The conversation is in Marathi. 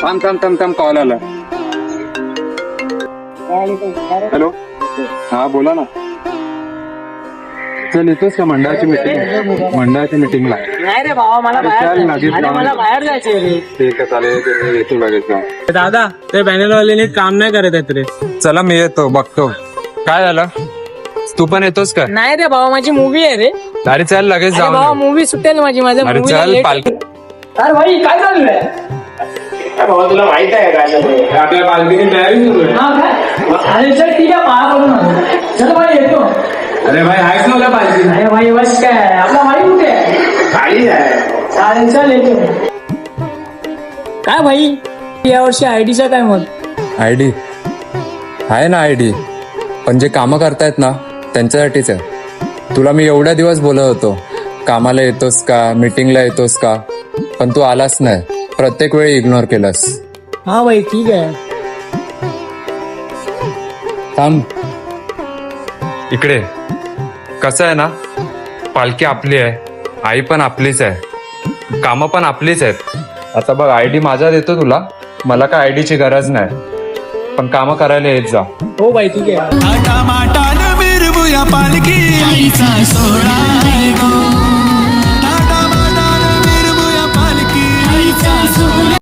थांब कॉल आला. हॅलो, हा बोला ना. चल येतोस का मंडळाची मीटिंगला? नाही रे भावा, मला बाहेर जायचंय रे. ठीक आहे चालेल, येतो लगेच. दादा, ते बॅनरवाले काम नाही करत आहेत रे. चला मी येतो, बघतो काय झालं. तू पण येतोस का? नाही रे भावा, माझी मूवी आहे रे. अरे चल लगेच भावा जाऊ. मूवी सुटेल माझी. माझ्या अरे movie ला चल late- पालखी. अरे भाई काय चाललंय? भावा तुला माहित आहे काय आपल्या पालखीची तयारी सुरू आहे. हा काय? अरे चल ठीक आहे, पाहा करून आलो. चल भाई येतो. अरे भाई आहेस ना पालखी? अरे भाई बस काय, आपला भाई कुठे आहे? खाली आहे. चालेल चल येतो. काय भाई यावर्षी आयडीचा काय मत? आयडी आहे ना, आयडी पण जे कामं करतायत ना त्यांच्यासाठीच आहे. तुला मी एवढ्या दिवस बोलत होतो कामाला येतोस का, मीटिंगला येतोस का, पण तू आलास नाही. प्रत्येक वेळी इग्नोर केलास. हा भाई ठीक आहे. थांब, इकडे कसं आहे ना, पालखी आपली आहे, आई पण आपलीच आहे, कामं पण आपलीच आहेत. आता बघ आयडी माझा देतो तुला, मला काय आयडीची गरज नाही, पण कामं करायला येत जा. हो भाई ठीक आहे. पालखी सोहळा